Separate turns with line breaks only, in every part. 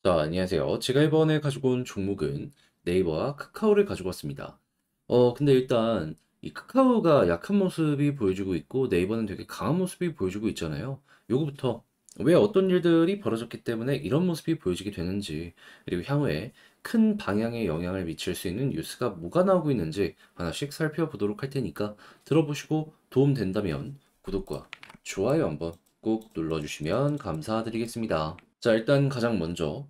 자, 안녕하세요. 제가 이번에 가지고 온 종목은 네이버와 카카오를 가지고 왔습니다. 근데 일단 이 카카오가 약한 모습이 보여주고 있고 네이버는 되게 강한 모습이 보여주고 있잖아요. 요거부터 왜 어떤 일들이 벌어졌기 때문에 이런 모습이 보여지게 되는지, 그리고 향후에 큰 방향에 영향을 미칠 수 있는 뉴스가 뭐가 나오고 있는지 하나씩 살펴보도록 할 테니까 들어보시고 도움 된다면 구독과 좋아요 한번 꼭 눌러주시면 감사드리겠습니다. 자, 일단 가장 먼저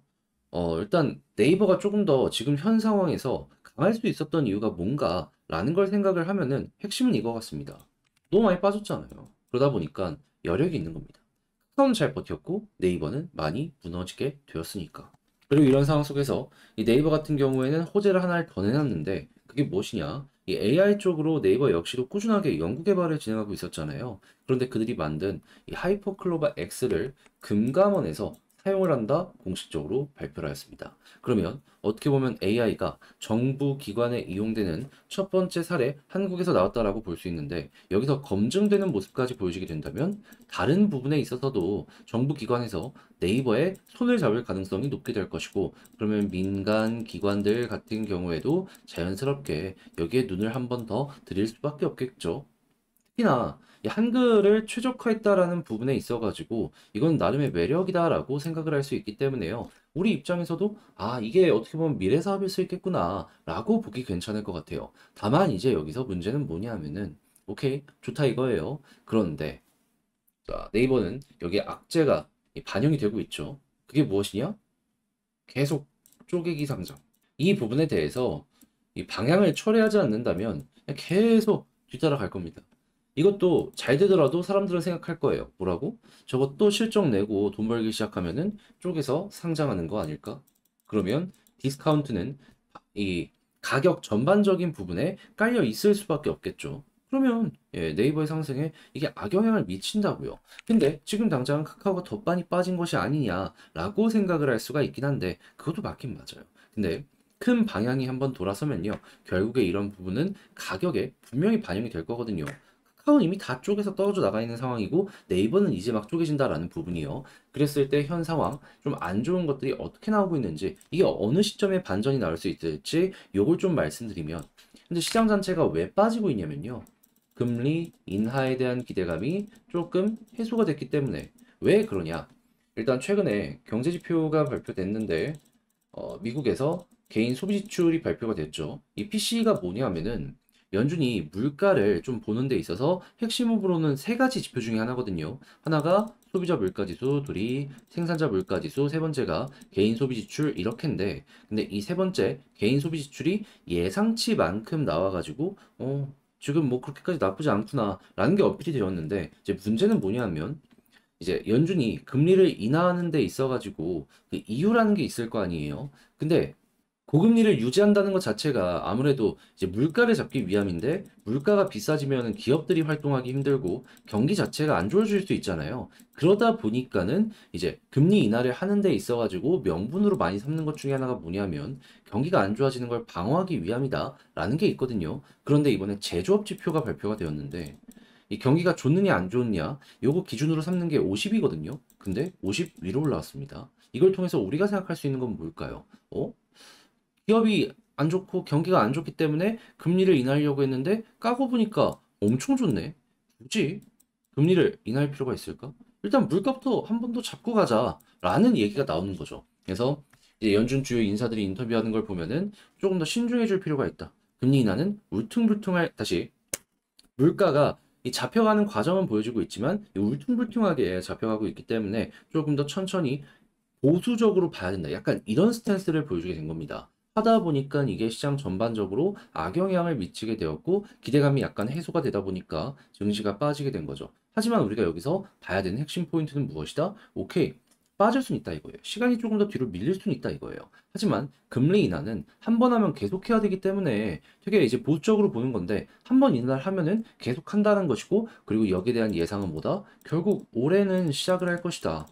일단 네이버가 조금 더 지금 현 상황에서 강할 수 있었던 이유가 뭔가라는 걸 생각을 하면은 핵심은 이거 같습니다. 너무 많이 빠졌잖아요. 그러다 보니까 여력이 있는 겁니다. 카카오는 잘 버텼고 네이버는 많이 무너지게 되었으니까. 그리고 이런 상황 속에서 이 네이버 같은 경우에는 호재를 하나를 더 내놨는데 그게 무엇이냐? 이 AI 쪽으로 네이버 역시도 꾸준하게 연구 개발을 진행하고 있었잖아요. 그런데 그들이 만든 이 하이퍼클로바 X를 금감원에서 사용을 한다 공식적으로 발표를 하였습니다. 그러면 어떻게 보면 AI가 정부 기관에 이용되는 첫 번째 사례 한국에서 나왔다라고 볼 수 있는데 여기서 검증되는 모습까지 보여지게 된다면 다른 부분에 있어서도 정부 기관에서 네이버에 손을 잡을 가능성이 높게 될 것이고 그러면 민간 기관들 같은 경우에도 자연스럽게 여기에 눈을 한 번 더 들일 수밖에 없겠죠. 특히나 이 한글을 최적화했다라는 부분에 있어가지고 이건 나름의 매력이다라고 생각을 할 수 있기 때문에요. 우리 입장에서도 아, 이게 어떻게 보면 미래 사업일 수 있겠구나라고 보기 괜찮을 것 같아요. 다만 이제 여기서 문제는 뭐냐 하면은 오케이, 좋다 이거예요. 그런데 자, 네이버는 여기에 악재가 반영이 되고 있죠. 그게 무엇이냐? 계속 쪼개기 상장. 이 부분에 대해서 이 방향을 철회하지 않는다면 그냥 계속 뒤따라갈 겁니다. 이것도 잘 되더라도 사람들은 생각할 거예요. 뭐라고? 저것도 실적 내고 돈 벌기 시작하면은 쪼개서 상장하는 거 아닐까? 그러면 디스카운트는 이 가격 전반적인 부분에 깔려 있을 수밖에 없겠죠. 그러면 네이버의 상승에 이게 악영향을 미친다고요. 근데 지금 당장 카카오가 더 많이 빠진 것이 아니냐라고 생각을 할 수가 있긴 한데 그것도 맞긴 맞아요. 근데 큰 방향이 한번 돌아서면요. 결국에 이런 부분은 가격에 분명히 반영이 될 거거든요. 카카오는 이미 다 쪼개서 떨어져 나가 있는 상황이고 네이버는 이제 막 쪼개진다라는 부분이요. 그랬을 때 현 상황 좀 안 좋은 것들이 어떻게 나오고 있는지 이게 어느 시점에 반전이 나올 수 있을지 요걸 좀 말씀드리면 근데 시장 자체가 왜 빠지고 있냐면요. 금리 인하에 대한 기대감이 조금 해소가 됐기 때문에 왜 그러냐? 일단 최근에 경제 지표가 발표됐는데 미국에서 개인 소비 지출이 발표가 됐죠. 이 PC가 뭐냐면은 연준이 물가를 좀 보는 데 있어서 핵심으로는 세 가지 지표 중에 하나거든요. 하나가 소비자 물가지수, 둘이 생산자 물가지수, 세 번째가 개인 소비 지출 이렇게인데, 근데 이 세 번째 개인 소비 지출이 예상치만큼 나와가지고, 지금 뭐 그렇게까지 나쁘지 않구나라는 게 어필이 되었는데, 이제 문제는 뭐냐면 이제 연준이 금리를 인하하는 데 있어가지고 그 이유라는 게 있을 거 아니에요. 근데 고금리를 유지한다는 것 자체가 아무래도 이제 물가를 잡기 위함인데 물가가 비싸지면 기업들이 활동하기 힘들고 경기 자체가 안 좋아질 수 있잖아요. 그러다 보니까는 이제 금리 인하를 하는 데 있어가지고 명분으로 많이 삼는 것 중에 하나가 뭐냐면 경기가 안 좋아지는 걸 방어하기 위함이다라는 게 있거든요. 그런데 이번에 제조업 지표가 발표가 되었는데 이 경기가 좋느냐 안 좋느냐 요거 기준으로 삼는 게 50이거든요. 근데 50 위로 올라왔습니다. 이걸 통해서 우리가 생각할 수 있는 건 뭘까요? 기업이 안 좋고 경기가 안 좋기 때문에 금리를 인하하려고 했는데 까고 보니까 엄청 좋네. 굳이 금리를 인하할 필요가 있을까? 일단 물가부터 한 번 더 잡고 가자라는 얘기가 나오는 거죠. 그래서 이제 연준 주요 인사들이 인터뷰하는 걸 보면은 조금 더 신중해질 필요가 있다. 금리 인하는 울퉁불퉁할 다시 물가가 이 잡혀가는 과정은 보여주고 있지만 이 울퉁불퉁하게 잡혀가고 있기 때문에 조금 더 천천히 보수적으로 봐야 된다. 약간 이런 스탠스를 보여주게 된 겁니다. 하다 보니까 이게 시장 전반적으로 악영향을 미치게 되었고 기대감이 약간 해소가 되다 보니까 증시가 빠지게 된 거죠. 하지만 우리가 여기서 봐야 되는 핵심 포인트는 무엇이다? 오케이. 빠질 수는 있다 이거예요. 시간이 조금 더 뒤로 밀릴 수는 있다 이거예요. 하지만 금리 인하는 한 번 하면 계속해야 되기 때문에 되게 이제 보수적으로 보는 건데 한 번 인하를 하면은 계속 한다는 것이고 그리고 여기에 대한 예상은 뭐다? 결국 올해는 시작을 할 것이다.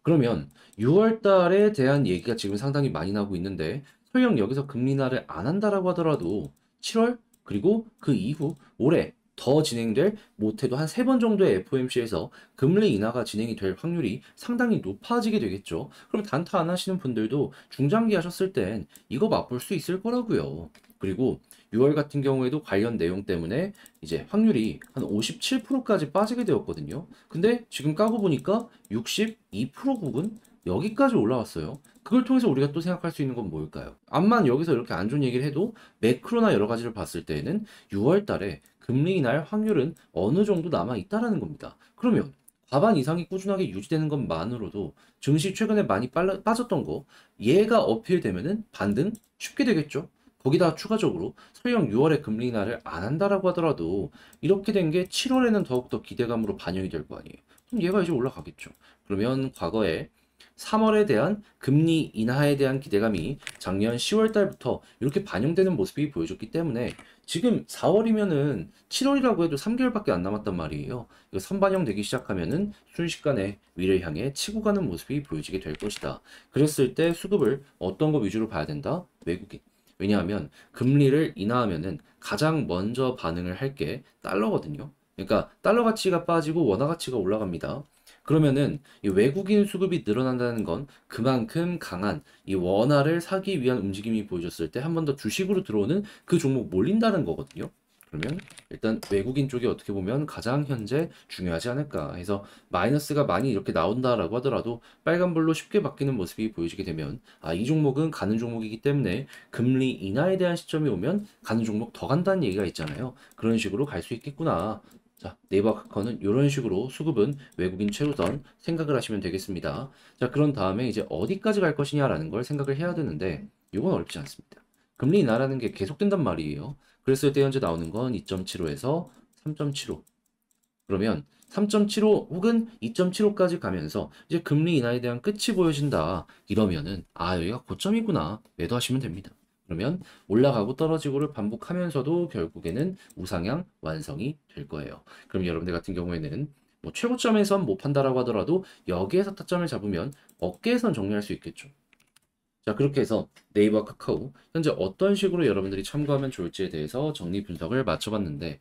그러면 6월 달에 대한 얘기가 지금 상당히 많이 나오고 있는데 설령 여기서 금리 인하를 안 한다라고 하더라도 7월 그리고 그 이후 올해 더 진행될 못해도 한 3번 정도의 FOMC에서 금리 인하가 진행이 될 확률이 상당히 높아지게 되겠죠. 그럼 단타 안 하시는 분들도 중장기 하셨을 땐 이거 맛볼 수 있을 거라고요. 그리고 6월 같은 경우에도 관련 내용 때문에 이제 확률이 한 57%까지 빠지게 되었거든요. 근데 지금 까고 보니까 62% 부근 여기까지 올라왔어요. 그걸 통해서 우리가 또 생각할 수 있는 건 뭘까요? 암만 여기서 이렇게 안 좋은 얘기를 해도 매크로나 여러 가지를 봤을 때에는 6월 달에 금리 인하할 확률은 어느 정도 남아 있다라는 겁니다. 그러면 과반 이상이 꾸준하게 유지되는 것만으로도 증시 최근에 많이 빠졌던 거 얘가 어필되면은 반등 쉽게 되겠죠. 거기다 추가적으로 설령 6월에 금리 인하를 안 한다라고 하더라도 이렇게 된 게 7월에는 더욱더 기대감으로 반영이 될 거 아니에요. 그럼 얘가 이제 올라가겠죠. 그러면 과거에 3월에 대한 금리 인하에 대한 기대감이 작년 10월 달부터 이렇게 반영되는 모습이 보여줬기 때문에 지금 4월이면은 7월이라고 해도 3개월밖에 안 남았단 말이에요. 이거 선반영되기 시작하면은 순식간에 위를 향해 치고 가는 모습이 보여지게 될 것이다. 그랬을 때 수급을 어떤 거 위주로 봐야 된다? 외국인. 왜냐하면 금리를 인하하면은 가장 먼저 반응을 할 게 달러거든요. 그러니까 달러 가치가 빠지고 원화 가치가 올라갑니다. 그러면은 이 외국인 수급이 늘어난다는 건 그만큼 강한 이 원화를 사기 위한 움직임이 보여줬을 때 한 번 더 주식으로 들어오는 그 종목 몰린다는 거거든요. 그러면 일단 외국인 쪽이 어떻게 보면 가장 현재 중요하지 않을까 해서 마이너스가 많이 이렇게 나온다라고 하더라도 빨간불로 쉽게 바뀌는 모습이 보여지게 되면 이 종목은 가는 종목이기 때문에 금리 인하에 대한 시점이 오면 가는 종목 더 간다는 얘기가 있잖아요. 그런 식으로 갈 수 있겠구나. 자, 네이버 카카오는 이런 식으로 수급은 외국인 최우선 생각을 하시면 되겠습니다. 자, 그런 다음에 이제 어디까지 갈 것이냐라는 걸 생각을 해야 되는데 이건 어렵지 않습니다. 금리 인하라는 게 계속된단 말이에요. 그랬을 때 현재 나오는 건 2.75에서 3.75. 그러면 3.75 혹은 2.75까지 가면서 이제 금리 인하에 대한 끝이 보여진다. 이러면은 여기가 고점이구나. 매도하시면 됩니다. 그러면 올라가고 떨어지고를 반복하면서도 결국에는 우상향 완성이 될 거예요. 그럼 여러분들 같은 경우에는 뭐 최고점에선 못 판다라고 하더라도 여기에서 타점을 잡으면 어깨에선 정리할 수 있겠죠. 자, 그렇게 해서 네이버 카카오 현재 어떤 식으로 여러분들이 참고하면 좋을지에 대해서 정리 분석을 맞춰봤는데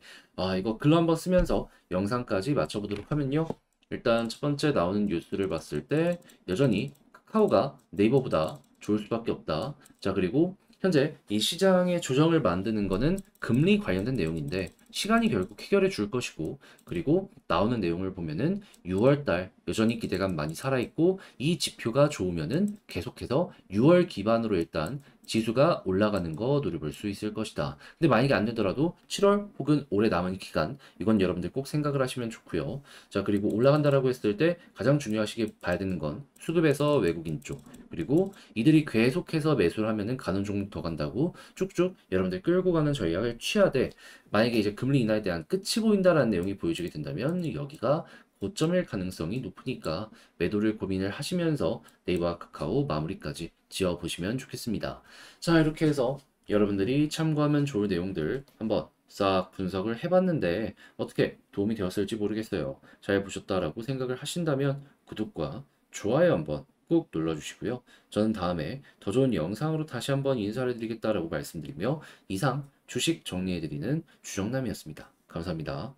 이거 글로 한번 쓰면서 영상까지 맞춰보도록 하면요. 일단 첫 번째 나오는 뉴스를 봤을 때 여전히 카카오가 네이버보다 좋을 수밖에 없다. 자, 그리고 현재 이 시장의 조정을 만드는 거는 금리 관련된 내용인데 시간이 결국 해결해 줄 것이고, 그리고 나오는 내용을 보면은 6월 달 여전히 기대감 많이 살아있고 이 지표가 좋으면은 계속해서 6월 기반으로 일단 지수가 올라가는 거 노려볼 수 있을 것이다. 근데 만약에 안 되더라도 7월 혹은 올해 남은 기간 이건 여러분들 꼭 생각을 하시면 좋고요. 자, 그리고 올라간다라고 했을 때 가장 중요하시게 봐야 되는 건 수급에서 외국인 쪽, 그리고 이들이 계속해서 매수를 하면은 가는 종목 더 간다고 쭉쭉 여러분들 끌고 가는 전략을 취하되, 만약에 이제 금리 인하에 대한 끝이 보인다라는 내용이 보여지게 된다면 여기가 고점일 가능성이 높으니까 매도를 고민을 하시면서 네이버와 카카오 마무리까지 지어 보시면 좋겠습니다. 자, 이렇게 해서 여러분들이 참고하면 좋을 내용들 한번 싹 분석을 해봤는데 어떻게 도움이 되었을지 모르겠어요. 잘 보셨다라고 생각을 하신다면 구독과 좋아요 한번 꼭 눌러주시고요. 저는 다음에 더 좋은 영상으로 다시 한번 인사를 드리겠다라고 말씀드리며 이상 주식 정리해드리는 주정남이었습니다. 감사합니다.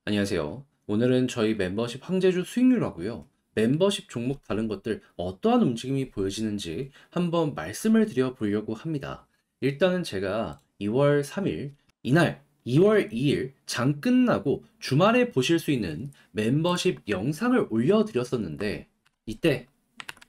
안녕하세요. 오늘은 저희 멤버십 황제주 수익률하고요. 멤버십 종목 다른 것들 어떠한 움직임이 보여지는지 한번 말씀을 드려 보려고 합니다. 일단은 제가 2월 3일 이날 2월 2일 장 끝나고 주말에 보실 수 있는 멤버십 영상을 올려드렸었는데 이때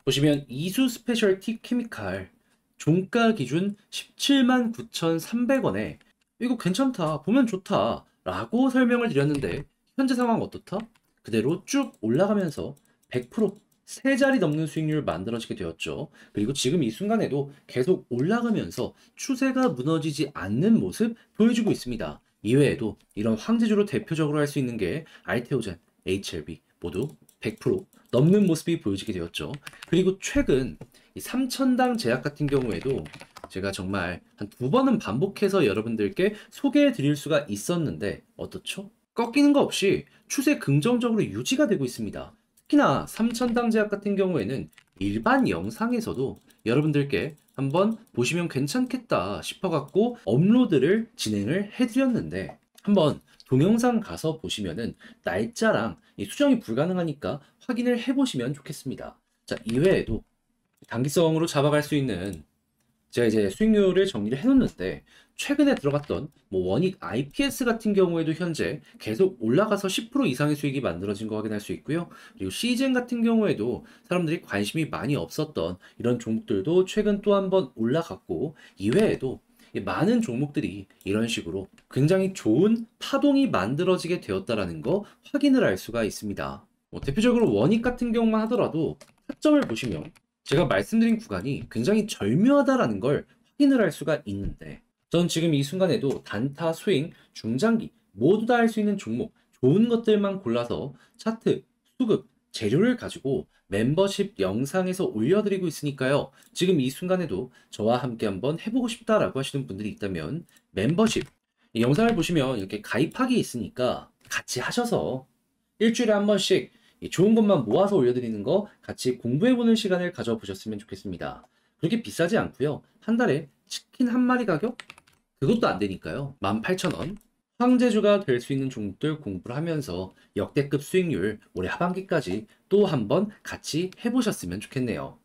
보시면 이수 스페셜티 케미칼 종가 기준 17만 9,300원에 이거 괜찮다, 보면 좋다 라고 설명을 드렸는데 현재 상황 어떻다? 그대로 쭉 올라가면서 100% 세 자리 넘는 수익률 만들어지게 되었죠. 그리고 지금 이 순간에도 계속 올라가면서 추세가 무너지지 않는 모습 보여주고 있습니다. 이외에도 이런 황제주로 대표적으로 할 수 있는 게 알테오젠, HLB 모두 100% 넘는 모습이 보여지게 되었죠. 그리고 최근 이 삼천당 제약 같은 경우에도 제가 정말 한 2번은 반복해서 여러분들께 소개해 드릴 수가 있었는데 어떻죠? 꺾이는 거 없이 추세 긍정적으로 유지가 되고 있습니다. 특히나 삼천당 제약 같은 경우에는 일반 영상에서도 여러분들께 한번 보시면 괜찮겠다 싶어갖고 업로드를 진행을 해드렸는데 한번 동영상 가서 보시면은 날짜랑 이 수정이 불가능하니까 확인을 해보시면 좋겠습니다. 자, 이외에도 단기성으로 잡아갈 수 있는 제가 이제 수익률을 정리를 해놓는데 최근에 들어갔던 뭐 원익 IPS 같은 경우에도 현재 계속 올라가서 10% 이상의 수익이 만들어진 거 확인할 수 있고요. 그리고 시젠 같은 경우에도 사람들이 관심이 많이 없었던 이런 종목들도 최근 또 한 번 올라갔고 이외에도 이 많은 종목들이 이런 식으로 굉장히 좋은 파동이 만들어지게 되었다라는 거 확인을 할 수가 있습니다. 뭐 대표적으로 원익 같은 경우만 하더라도 타점을 보시면 제가 말씀드린 구간이 굉장히 절묘하다라는 걸 확인을 할 수가 있는데 전 지금 이 순간에도 단타, 스윙, 중장기 모두 다 할 수 있는 종목 좋은 것들만 골라서 차트, 수급, 재료를 가지고 멤버십 영상에서 올려드리고 있으니까요. 지금 이 순간에도 저와 함께 한번 해보고 싶다라고 하시는 분들이 있다면 멤버십 이 영상을 보시면 이렇게 가입하기 있으니까 같이 하셔서 일주일에 한 번씩 이 좋은 것만 모아서 올려드리는 거 같이 공부해보는 시간을 가져보셨으면 좋겠습니다. 그렇게 비싸지 않고요. 한 달에 치킨 한 마리 가격? 그것도 안 되니까요. 18,000원. 황제주가 될 수 있는 종목들 공부를 하면서 역대급 수익률 올해 하반기까지 또 한번 같이 해보셨으면 좋겠네요.